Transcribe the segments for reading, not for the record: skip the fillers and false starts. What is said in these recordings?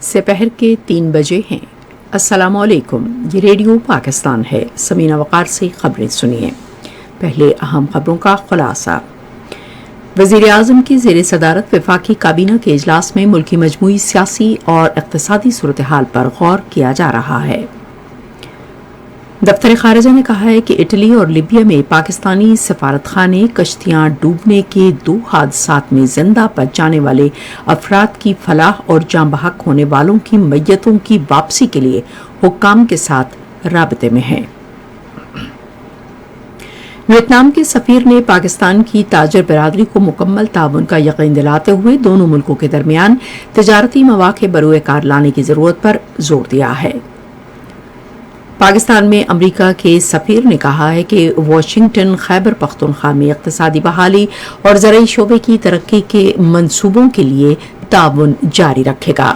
سپہر کے 3 بجے ہیں۔ السلام علیکم، یہ ریڈیو پاکستان ہے۔ سمینہ وقار سے خبریں سنیے۔ پہلے اہم خبروں کا خلاصہ۔ وزیر اعظم کی زیر صدارت وفاقی کابینہ کے اجلاس میں ملکی مجموعی سیاسی اور اقتصادی صورتحال پر غور کیا جا رہا ہے۔ دفتر خارجہ نے کہا ہے کہ اٹلی اور لیبیا میں پاکستانی سفارت خانے کشتیاں ڈوبنے کے 2 حادثات میں زندہ بچ جانے والے افراد کی فلاح اور جاں بحق ہونے والوں کی میتوں کی واپسی کے لیے حکام کے ساتھ رابطے میں ہیں۔ ویتنام کے سفیر نے پاکستان کی تاجر برادری کو مکمل تعاون کا یقین دلاتے ہوئے دونوں ملکوں کے درمیان تجارتی مواقع بروئے کار لانے کی ضرورت پر زور دیا ہے۔ پاکستان میں امریکہ کے سفیر نے کہا ہے کہ واشنگٹن خیبر پختونخوا میں اقتصادی بحالی اور زرعی شعبے کی ترقی کے منصوبوں کے لیے تعاون جاری رکھے گا۔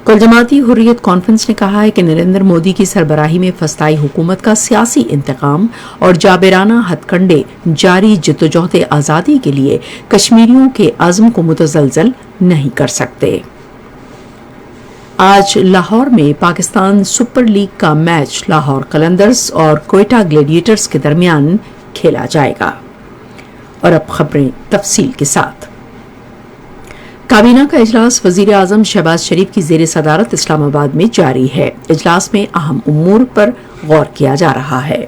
کل جماعتی حریت کانفرنس نے کہا ہے کہ نریندر مودی کی سربراہی میں فسطائی حکومت کا سیاسی انتقام اور جابرانہ ہتھ کنڈے جاری جدوجہد آزادی کے لیے کشمیریوں کے عزم کو متزلزل نہیں کر سکتے۔ آج لاہور میں پاکستان سپر لیگ کا میچ لاہور قلندرز اور کوئٹہ گلیڈیٹرز کے درمیان کھیلا جائے گا۔ اور اب خبریں تفصیل کے ساتھ۔ کابینہ کا اجلاس وزیر اعظم شہباز شریف کی زیر صدارت اسلام آباد میں جاری ہے۔ اجلاس میں اہم امور پر غور کیا جا رہا ہے۔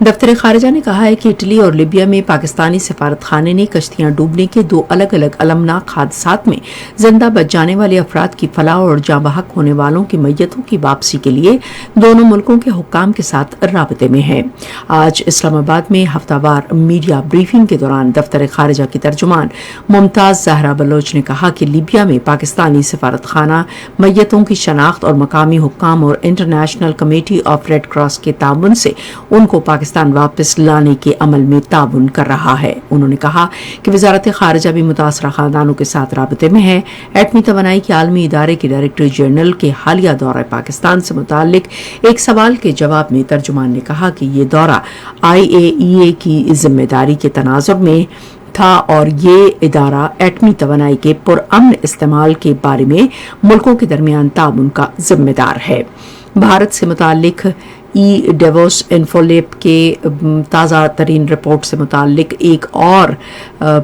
دفتر خارجہ نے کہا ہے کہ اٹلی اور لیبیا میں پاکستانی سفارت خانے نے کشتیاں ڈوبنے کے 2 الگ الگ المناک حادثات میں زندہ بچ جانے والے افراد کی فلاح اور جاں بحق ہونے والوں کی میتوں کی واپسی کے لیے دونوں ملکوں کے حکام کے ساتھ رابطے میں ہیں۔ آج اسلام آباد میں ہفتہ وار میڈیا بریفنگ کے دوران دفتر خارجہ کی ترجمان ممتاز زہرا بلوچ نے کہا کہ لیبیا میں پاکستانی سفارت خانہ میتوں کی شناخت اور مقامی حکام اور international committee of red cross کے تعاون سے ان کو پاکستان واپس لانے کے عمل میں تعاون کر رہا ہے۔ انہوں نے کہا کہ وزارت خارجہ بھی متاثرہ خاندانوں کے ساتھ رابطے میں ہے۔ ایٹمی توانائی کے عالمی ادارے کے ڈائریکٹر جنرل کے حالیہ دورہ پاکستان سے متعلق ایک سوال کے جواب میں ترجمان نے کہا کہ یہ دورہ IAEA کی ذمہ داری کے تناظر میں تھا اور یہ ادارہ ایٹمی توانائی کے پرامن استعمال کے بارے میں ملکوں کے درمیان تعاون کا ذمہ دار ہے۔ بھارت سے متعلق ڈیووس انفولیپ کے تازہ ترین رپورٹ سے متعلق ایک اور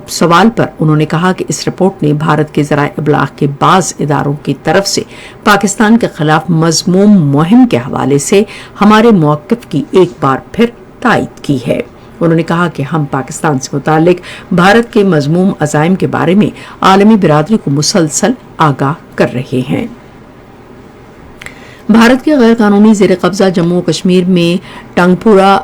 سوال پر انہوں نے کہا کہ اس رپورٹ نے بھارت کے ذرائع ابلاغ کے بعض اداروں کی طرف سے پاکستان کے خلاف مذموم مہم کے حوالے سے ہمارے موقف کی ایک بار پھر تائید کی ہے۔ انہوں نے کہا کہ ہم پاکستان سے متعلق بھارت کے مذموم عزائم کے بارے میں عالمی برادری کو مسلسل آگاہ کر رہے ہیں۔ بھارت کے غیر قانونی زیر قبضہ جموں و کشمیر میں ٹنگپورہ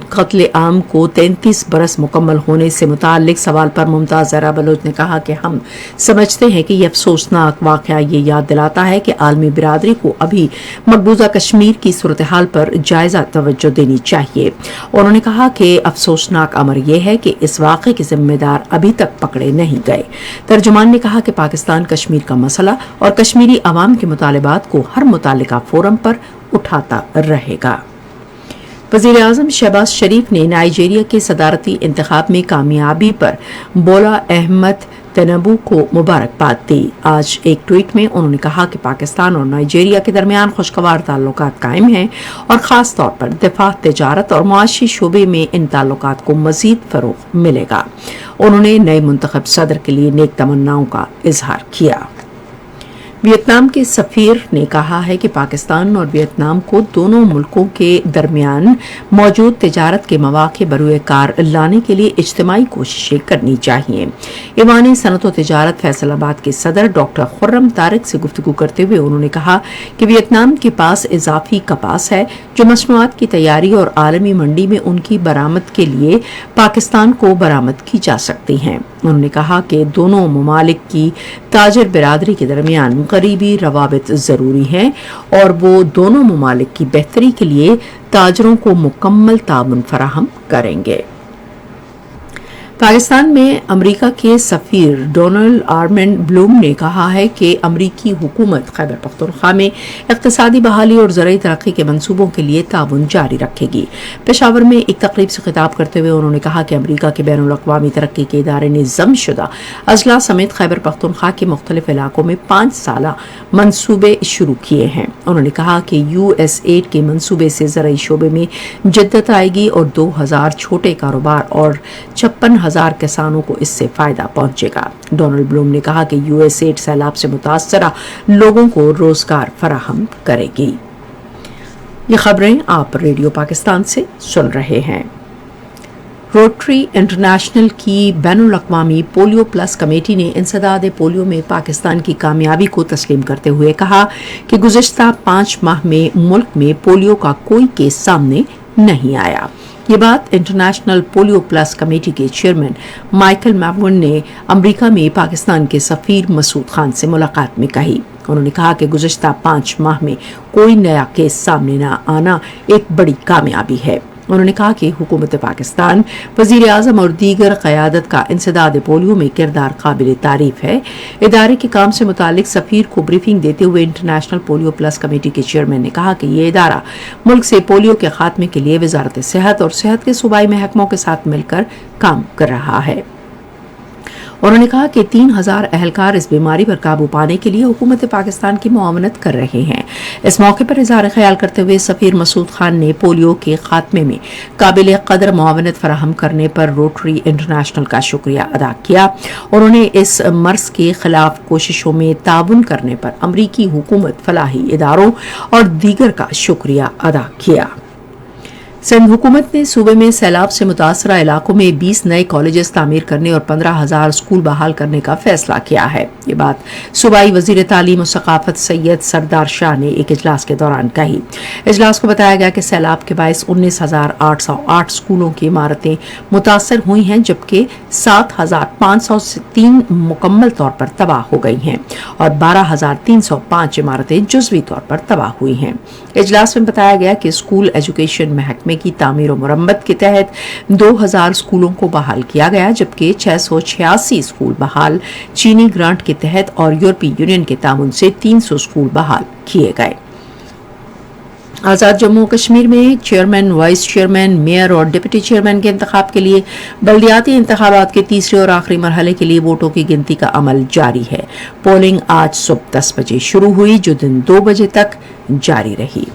قتل عام کو 33 برس مکمل ہونے سے متعلق سوال پر ممتاز زہرا بلوچ نے کہا کہ ہم سمجھتے ہیں کہ یہ افسوسناک واقعہ یہ یاد دلاتا ہے کہ عالمی برادری کو ابھی مقبوضہ کشمیر کی صورتحال پر جائزہ توجہ دینی چاہیے۔ انہوں نے کہا کہ افسوسناک امر یہ ہے کہ اس واقعے کے ذمہ دار ابھی تک پکڑے نہیں گئے۔ ترجمان نے کہا کہ پاکستان کشمیر کا مسئلہ اور کشمیری عوام کے مطالبات کو ہر متعلقہ فورم پر اٹھاتا رہے گا۔ وزیر اعظم شہباز شریف نے نائجیریا کے صدارتی انتخاب میں کامیابی پر بولا احمد تنبو کو مبارکباد دی۔ آج ایک ٹویٹ میں انہوں نے کہا کہ پاکستان اور نائجیریا کے درمیان خوشگوار تعلقات قائم ہیں اور خاص طور پر دفاع، تجارت اور معاشی شعبے میں ان تعلقات کو مزید فروغ ملے گا۔ انہوں نے نئے منتخب صدر کے لیے نیک تمناؤں کا اظہار کیا۔ ویتنام کے سفیر نے کہا ہے کہ پاکستان اور ویتنام کو دونوں ملکوں کے درمیان موجود تجارت کے مواقع بروئے کار لانے کے لیے اجتماعی کوششیں کرنی چاہیے۔ ایوان صنعت و تجارت فیصل آباد کے صدر ڈاکٹر خرم طارق سے گفتگو کرتے ہوئے انہوں نے کہا کہ ویتنام کے پاس اضافی کپاس ہے جو مصنوعات کی تیاری اور عالمی منڈی میں ان کی برآمد کے لیے پاکستان کو برآمد کی جا سکتی ہیں۔ انہوں نے کہا کہ دونوں ممالک کی تاجر برادری کے درمیان قریبی روابط ضروری ہیں اور وہ دونوں ممالک کی بہتری کے لیے تاجروں کو مکمل تعاون فراہم کریں گے۔ पाकिस्तान में अमेरिका के सफीर डोनाल्ड आर्मेंड ब्लूम ने कहा है कि अमेरिकी हुकूमत खैबर पख्तूनख्वा में इक़्तिसादी बहाली और ज़राई तरक्की के मंसूबों के लिए ताउन जारी रखेगी। पेशावर में एक तकरीब से खिताब करते हुए उन्होंने कहा कि अमेरिका के बैनुल अक़वामी तरक्की के इदारे ने ज़मशुदा अजला समेत खैबर पख्तूनख्वा के मुख्तलिफ इलाकों में 5 साला मंसूबे शुरू किए हैं। उन्होंने कहा कि USAID के मंसूबे से ज़राई शोबे में जिद्दत आएगी और 2000 छोटे कारोबार और 56,000 किसानों को इससे फायदा पहुंचेगा। डोनाल्ड ब्लूम ने कहा कि USAID सैलाब से मुतासरा लोगों को रोजगार फराहम करेगी। ये खबरें आप रेडियो पाकिस्तान से सुन रहे हैं। रोटरी इंटरनेशनल की बैनुल अक़वामी पोलियो प्लस कमेटी ने इंसदाद पोलियो में पाकिस्तान की कामयाबी को तस्लीम करते हुए कहा कि गुज़िश्ता 5 माह में मुल्क में पोलियो का कोई केस सामने नहीं आया। ये बात इंटरनेशनल पोलियो प्लस कमेटी के चेयरमैन माइकल मैवुन ने अमेरिका में पाकिस्तान के सफीर मसूद खान से मुलाकात में कही। उन्होंने कहा कि गुज़िश्ता 5 माह में कोई नया केस सामने न आना एक बड़ी कामयाबी है। उन्होंने कहा कि हुकूमत पाकिस्तान, वज़ीर आज़म और दीगर क़यादत का इंसदाद पोलियो में किरदार काबिल तारीफ है। इदारे के काम से मुतालिक सफ़ीर को ब्रीफिंग देते हुए इंटरनेशनल पोलियो प्लस कमेटी के चेयरमैन ने कहा कि ये इदारा मुल्क से पोलियो के खात्मे के लिए वज़ारत सेहत और सेहत के सूबाई महकमों के साथ मिलकर काम कर रहा है। उन्होंने कहा कि 3000 अहलकार इस बीमारी पर काबू पाने के लिए हुकूमत पाकिस्तान की मुआवनत कर रहे हैं। इस मौके पर इज़हार ख्याल करते हुए सफीर मसूद खान ने पोलियो के खात्मे में काबिल कदर मुआवनत फराहम करने पर रोटरी इंटरनेशनल का शुक्रिया अदा किया। उन्होंने इस मर्ज के खिलाफ कोशिशों में ताउन करने पर अमरीकी हुकूमत, फलाही इदारों और दीगर का शुक्रिया अदा किया। सिंध हुकूमत ने सूबे में सैलाब से मुतासरा इलाकों में 20 नए कॉलेजेस तामीर करने और 15,000 स्कूल बहाल करने का फैसला किया है। ये बात सूबाई वजीर तालीम और सकाफत सैयद सरदार शाह ने एक इजलास के दौरान कही। इजलास को बताया गया कि सैलाब के बायस 19,808 स्कूलों की इमारतें मुतासर हुई हैं, जबकि 7,503 मुकम्मल तौर पर तबाह हो गई हैं और 12,305 इमारतें जुज़वी तौर पर तबाह हुई हैं। इजलास में बताया गया कि स्कूल एजुकेशन महकमे की तामीर और मुरम्मत के तहत 2000 स्कूलों को बहाल किया गया, जबकि 686 स्कूल बहाल चीनी ग्रांट के तहत और यूरोपीय यूनियन के ताउन से 300 स्कूल बहाल किए गए। आज़ाद जम्मू कश्मीर में चेयरमैन, वाइस चेयरमैन, मेयर और डिप्टी चेयरमैन के इंतखाब के लिए बल्दियाती इंतखाबात के तीसरे और आखिरी मरहले के लिए वोटों की गिनती का अमल जारी है। पोलिंग आज सुबह 10 बजे शुरू हुई, जो दिन 2 बजे तक जारी रही।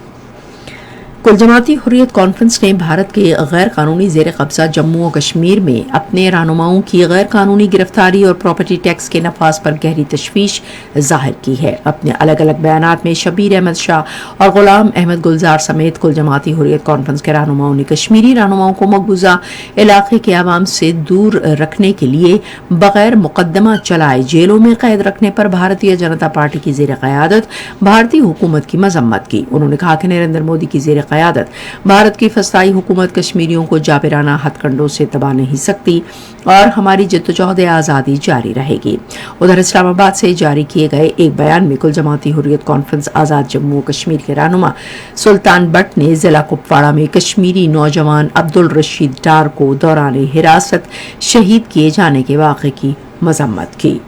कुल जमाती हुर्रियत कॉन्फ्रेंस ने भारत के गैर कानूनी जेर कब्जा जम्मू और कश्मीर में अपने रहनुमाओं की गैर कानूनी गिरफ्तारी और प्रॉपर्टी टैक्स के नफाज पर गहरी तशवीश जाहिर की है। अपने अलग अलग बयानात में शबीर अहमद शाह और गुलाम अहमद गुलजार समेत कुल जमाती हुर्रियत कॉन्फ्रेंस के रहनुमाओं ने कश्मीरी रहनुमाओं को मकबूजा इलाके के आवाम से दूर रखने के लिए बगैर मुकदमा चलाए जेलों में कैद रखने पर भारतीय जनता पार्टी की जेर क़यादत भारतीय हुकूमत की मजम्मत की। उन्होंने कहा कि नरेंद्र मोदी की जेर क़यादत भारत की फसाई हुकूमत कश्मीरियों को जाबिराना हथकंडों से दबा नहीं सकती और हमारी जद्दोजहद आज़ादी जारी रहेगी। उधर इस्लामाबाद से जारी किए गए एक बयान में कुल जमाती हुर्रियत कॉन्फ्रेंस आज़ाद जम्मू कश्मीर के रहनुमा सुल्तान बट ने जिला कुपवाड़ा में कश्मीरी नौजवान अब्दुल रशीद डार को दौरान हिरासत शहीद किए जाने के वाक़े की मजम्मत की।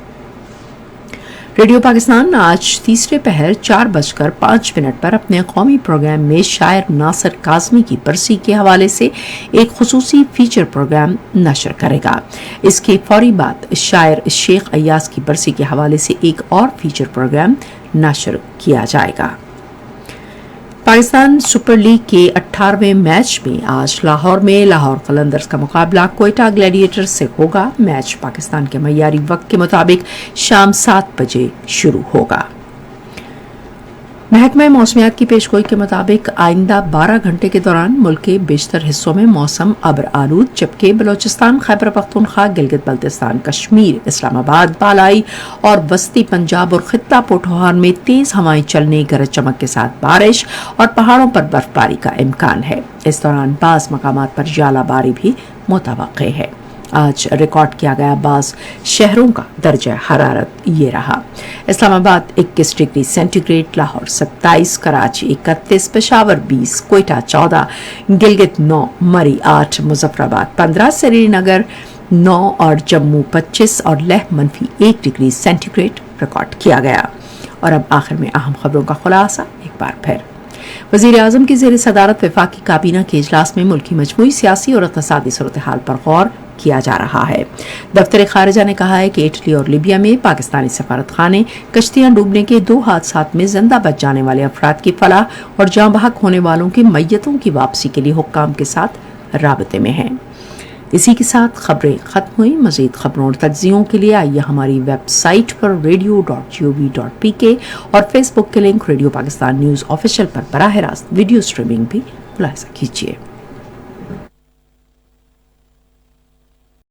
रेडियो पाकिस्तान आज तीसरे पहर 4:05 पर अपने कौमी प्रोग्राम में शायर नासिर काज़मी की बरसी के हवाले से एक खुसूसी फीचर प्रोग्राम नशर करेगा। इसके फौरी बाद शायर शेख अय्यास की बरसी के हवाले से एक और फीचर प्रोग्राम नशर किया जाएगा। पाकिस्तान सुपर लीग के 18वें मैच में आज लाहौर में लाहौर कलंदर्स का मुकाबला कोयटा ग्लैडिएटर्स से होगा। मैच पाकिस्तान के मय्यारी वक्त के मुताबिक शाम 7 बजे शुरू होगा। महकमा मौसमियात की पेशगोई के मुताबिक आइंदा 12 घंटे के दौरान मुल्क के बेशतर हिस्सों में मौसम अब्र आलूद, जबकि बलोचिस्तान, खैबर पख्तूनख्वा, गिलगित बल्तिस्तान, कश्मीर, इस्लामाबाद, बालाई और वस्ती पंजाब और खित्ता पोठोहार में तेज हवाएं चलने, गरज चमक के साथ बारिश और पहाड़ों पर बर्फबारी का इम्कान है। इस दौरान बाज़ मकामात पर जालाबारी भी मुतवक्के है। आज रिकॉर्ड किया गया बाज़ शहरों का दर्जा हरारत ये रहा: इस्लामाबाद 21 डिग्री सेंटीग्रेड, लाहौर 27, कराची 31, पेशावर 20, कोयटा 14, गिलगित 9, मरी 8, मुजफ्फराबाद 15, श्रीनगर 9 اور جموں 25 اور Leh -1 degree centigrade record کیا گیا۔ اور اب آخر میں اہم خبروں کا خلاصہ ایک بار پھر۔ وزیر اعظم کی زیر صدارت وفاقی کابینہ کے اجلاس میں ملک کی مجموعی سیاسی اور اقتصادی صورتحال پر غور کیا جا رہا ہے۔ دفتر خارجہ نے کہا ہے کہ اٹلی اور لیبیا میں پاکستانی سفارت خانے کشتیاں ڈوبنے کے 2 حادثات میں زندہ بچ جانے والے افراد کی فلاح اور جاں بحق ہونے والوں کی میتوں کی واپسی کے لیے حکام کے ساتھ رابطے میں ہیں۔ اسی کے ساتھ خبریں ختم ہوئی۔ مزید خبروں اور تجزیوں کے لیے آئیے ہماری ویب سائٹ پر radio.gov.pk اور فیس بک کے link radio Pakistan news official پر براہ راست ویڈیو سٹریمنگ بھی ملاحظہ کیجیے۔